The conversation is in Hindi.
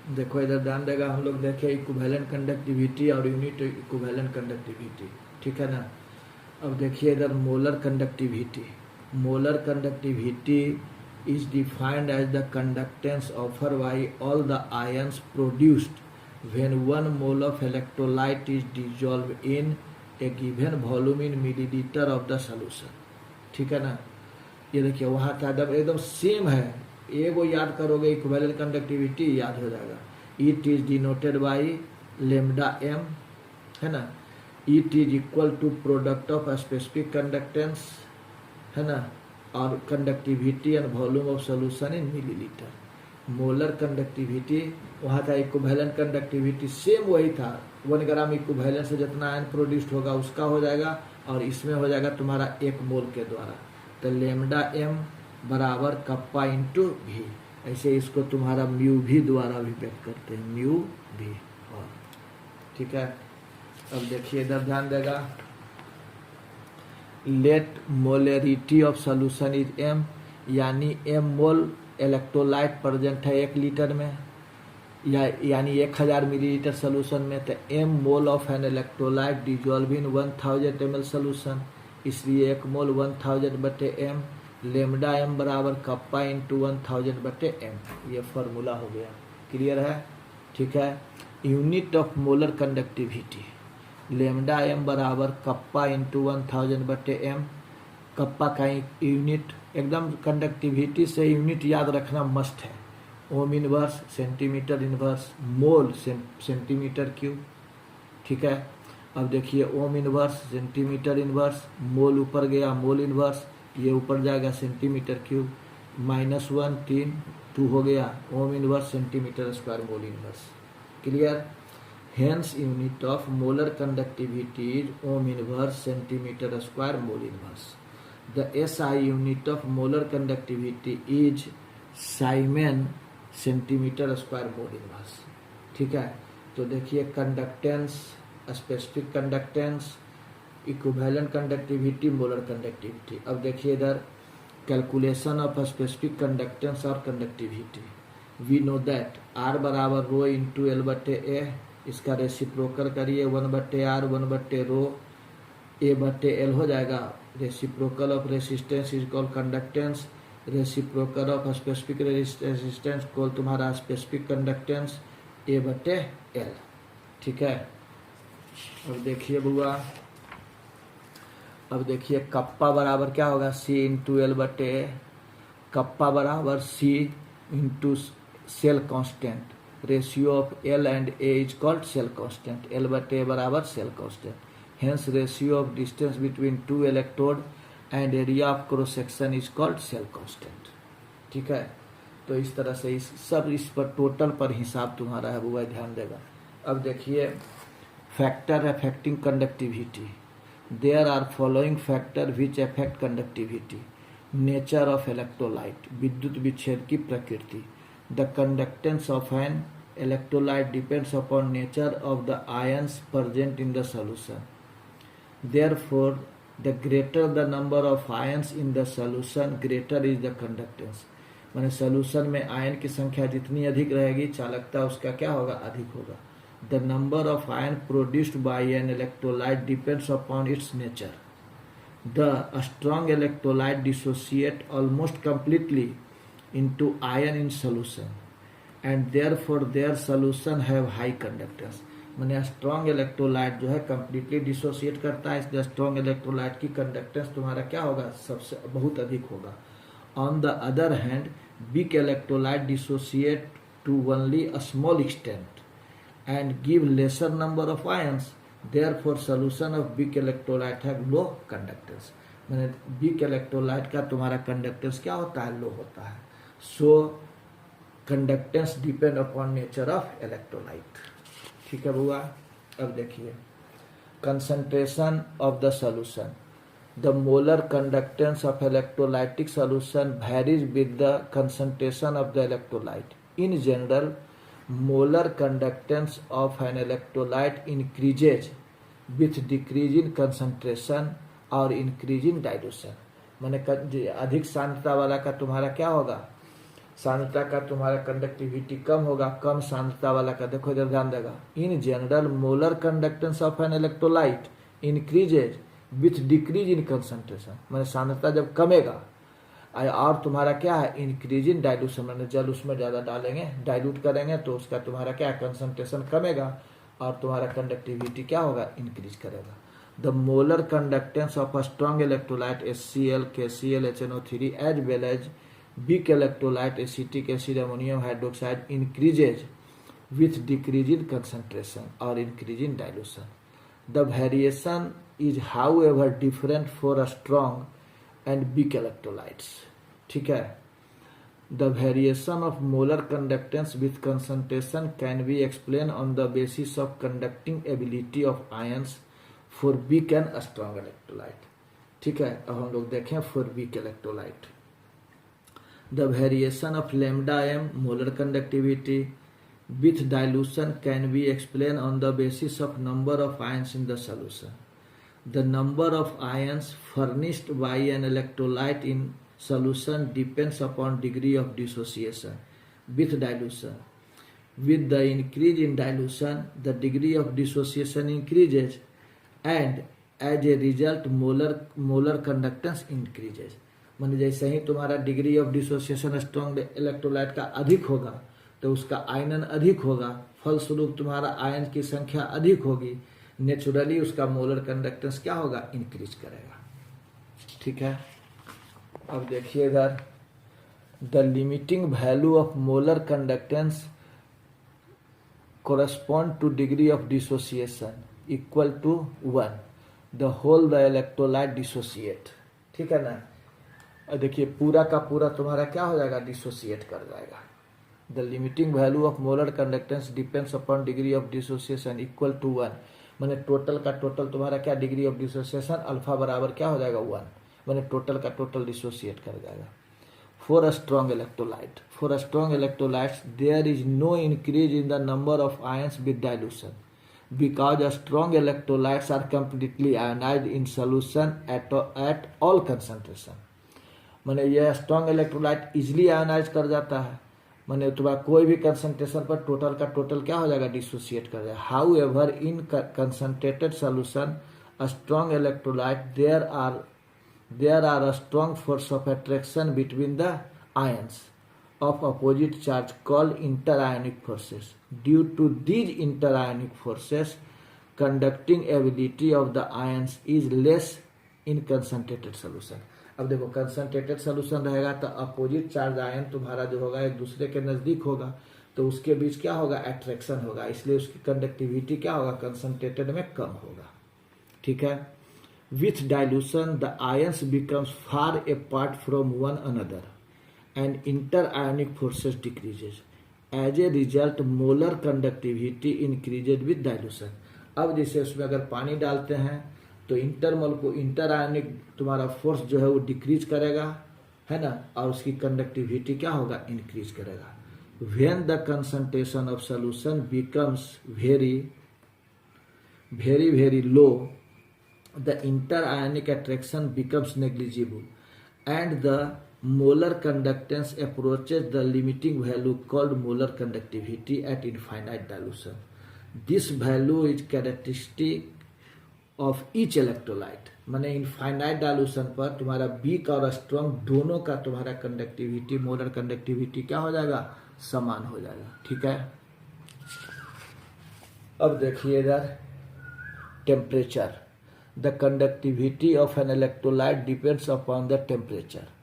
देखो इधर ध्यान देगा, हम लोग देखे इक्विवेलेंट कंडक्टिविटी और यूनिट इक्विवेलेंट कंडक्टिविटी, ठीक है ना। अब देखिए इधर molar conductivity. Molar conductivity is defined as the conductance offer by all the ions produced when 1 mole of electrolyte is dissolved in a given volume in milliliter of the solution, ठीक है ना। ये देखिए वहाँ का एकदम सेम है, एगो याद करोगे इक्विवेलेंट कंडक्टिविटी याद हो जाएगा। It is denoted by lambda M, है ना। It is equal to product of specific conductance, है ना, और conductivity and volume of solution in millilitre. Molar conductivity वहाँ का इक्विवेलेंट कंडक्टिविटी सेम वही था, 1 ग्राम इक्विवेलेंट से जितना आयन प्रोड्यूस्ड होगा उसका हो जाएगा, और इसमें हो जाएगा तुम्हारा 1 मोल के द्वारा। तो लेमडा एम बराबर कप्पा इंटू भी, ऐसे इसको तुम्हारा म्यू भी द्वारा भी व्यक्त करते हैं, म्यू भी। और ठीक है, अब देखिए इधर ध्यान देगा, let molarity of solution is M, यानी एम मोल इलेक्ट्रोलाइट प्रेजेंट है 1 लीटर में, यानी 1000 मिलीलीटर सोल्यूशन में, तो M mole of an electrolyte dissolve in 1000 ml solution, इसलिए 1 मोल 1000 बटे एम, लेमडा एम बराबर कप्पा इंटू 1000 बटे एम। ये फॉर्मूला हो गया, क्लियर है, ठीक है। Unit of molar conductivity, lambda M बराबर कप्पा इंटू 1000 बटे एम। कप्पा का यूनिट एकदम कंडक्टिविटी से यूनिट याद रखना मस्ट है, ohm inverse centimetre inverse, mole centimetre cube, ठीक है। अब देखिए ohm inverse centimetre inverse, mole ऊपर गया मोल इनवर्स, ये ऊपर जाएगा सेंटीमीटर क्यूब, -1 3 2 हो गया, ohm inverse centimetre square mole inverse, clear. Hence unit of molar conductivity is ohm inverse centimetre square mole inverse. The SI unit of molar conductivity is Simon centimetre square mole inverse, ठीक है। तो देखिए conductance, specific conductance, equivalent conductivity, molar conductivity. अब देखिए इधर कैलकुलेशन ऑफ स्पेसिफिक कंडक्टेंस और conductivity. We know that R बराबर रो इंटू एल बटे ए, इसका रेसिप्रोकल करिए 1/r 1/रो ए बटे एल हो जाएगा। Reciprocal of resistance is called conductance, reciprocal of specific resistance call तुम्हारा स्पेसिफिक कंडक्टेंस ए बटे एल, ठीक है। अब देखिए बुआ, अब देखिए कप्पा बराबर क्या होगा, सी इंटू एल बटे ए। कप्पा बराबर C into cell constant, ratio of L and A is called cell constant, L बटे ए बराबर cell constant. Hence ratio of distance between 2 electrode and area of cross section is called cell constant, ठीक है। तो इस तरह से इस पर टोटल पर हिसाब तुम्हारा है वो ध्यान देगा। अब देखिए factor affecting conductivity, there are following factor which affect conductivity. Nature of electrolyte, विद्युत विच्छेद की प्रकृति। The conductance of an electrolyte depends upon nature of the ions present in the solution. Therefore, the greater the number of ions in the solution, greater is the conductance। माने सॉल्यूशन में आयन की संख्या जितनी अधिक रहेगी चालकता उसका क्या होगा, अधिक होगा। The number of ion produced by an electrolyte depends upon its nature। The strong electrolyte dissociate almost completely into ion in solution, and therefore their solution have high conductance। मैंने स्ट्रॉन्ग इलेक्ट्रोलाइट जो है कंप्लीटली डिसोसिएट करता है, इसलिए स्ट्रॉन्ग इलेक्ट्रोलाइट की कंडक्टेंस तुम्हारा क्या होगा, सबसे बहुत अधिक होगा। On the other hand weak electrolyte dissociate to only a small extent and give lesser number of ions, therefore solution of weak electrolyte have low conductance. मैंने वीक इलेक्ट्रोलाइट का तुम्हारा कंडक्टेंस क्या होता है, लो होता है। So conductance depend upon nature of electrolyte, ठीक है बुआ। अब देखिए concentration of the solution, the molar conductance of electrolytic solution varies with the concentration of the electrolyte. In general molar conductance of an electrolyte increases with decrease in concentration और इंक्रीज इन डाइल्यूशन। माने अधिक सांद्रता वाला का तुम्हारा क्या होगा, सांद्रता का तुम्हारा कंडक्टिविटी कम होगा, कम सांद्रता वाला का देखो इधर ध्यान देगा। In general molar conductance of an electrolyte increases with decrease in concentration, मैंने सांद्रता जब कमेगा और तुम्हारा क्या है इंक्रीज इन डाइल्यूशन, मैंने जल उसमें ज़्यादा डालेंगे डाइल्यूट करेंगे तो उसका तुम्हारा क्या कंसंट्रेशन कमेगा और तुम्हारा कंडक्टिविटी क्या होगा इंक्रीज करेगा। The molar conductance of a strong electrolyte HCl, KCl, HNO3 as well as weak electrolyte acetic acid ammonium hydroxide increases with decrease in concentration or increase in dilution. The variation is however different for a strong and weak electrolytes. ठीक है, the variation of molar conductance with concentration can be explained on the basis of conducting ability of ions for weak and strong electrolyte. ठीक है, अब हम लोग देखें for weak electrolyte. The variation of lambda m molar conductivity with dilution can be explained on the basis of number of ions in the solution. The number of ions furnished by an electrolyte in solution depends upon degree of dissociation with dilution. With the increase in dilution, the degree of dissociation increases and as a result molar conductance increases. मान जैसे ही तुम्हारा degree of dissociation strong electrolyte का अधिक होगा तो उसका आयनन अधिक होगा, फलस्वरूप तुम्हारा आयन की संख्या अधिक होगी, नेचुरली उसका मोलर कंडक्टेंस क्या होगा इंक्रीज करेगा। ठीक है, अब देखिए इधर the limiting value of molar conductance correspond to degree of dissociation equal to 1 the whole the electrolyte dissociate। ठीक है ना, देखिए पूरा का पूरा तुम्हारा क्या हो जाएगा डिसोसिएट कर जाएगा। The limiting value of molar conductance depends upon degree of dissociation equal to 1, मैंने टोटल का टोटल तुम्हारा क्या डिग्री ऑफ डिसोसिएशन अल्फा बराबर क्या हो जाएगा 1, मैंने टोटल का टोटल डिसोसिएट कर जाएगा। For a strong electrolytes there is no increase in the number of ions with dilution because strong electrolytes are completely ionized in solution at all concentration. मैंने यह स्ट्रॉन्ग इलेक्ट्रोलाइट इजिली आयनाइज कर जाता है, मैंने तुम्हारा कोई भी कंसंट्रेशन पर टोटल का टोटल क्या हो जाएगा डिसोसिएट कर जाएगा। However in concentrated solution strong electrolyte there are a strong force of attraction between the ions of opposite charge called interionic forces. Due to these interionic forces, conducting ability of the ions is less in concentrated solution. अब देखो कंसंट्रेटेड सोल्यूशन रहेगा तो अपोजिट चार्ज आयन तुम्हारा जो होगा एक दूसरे के नजदीक होगा तो उसके बीच क्या होगा अट्रैक्शन होगा, इसलिए उसकी कंडक्टिविटी क्या होगा कंसंट्रेटेड में कम होगा। ठीक है, with dilution the ions becomes far apart from one another and interionic forces decreases. As a result, molar conductivity increases with dilution. अब जैसे उसमें अगर पानी डालते हैं तो इंटरमोल को इंटरआयनिक तुम्हारा फोर्स जो है वो डिक्रीज करेगा, है ना, और उसकी कंडक्टिविटी क्या होगा इंक्रीज करेगा। When the concentration of solution becomes very low, the interionic attraction becomes negligible and the molar conductance approaches the limiting value called molar conductivity at infinite dilution. This value is characteristic of each electrolyte. माने इनफाइनाइट डाइल्यूशन पर तुम्हारा वीक और स्ट्रॉन्ग दोनों का तुम्हारा कंडक्टिविटी मोलर कंडक्टिविटी क्या हो जाएगा समान हो जाएगा। ठीक है, अब देखिए इधर temperature. The conductivity of an electrolyte depends upon the temperature.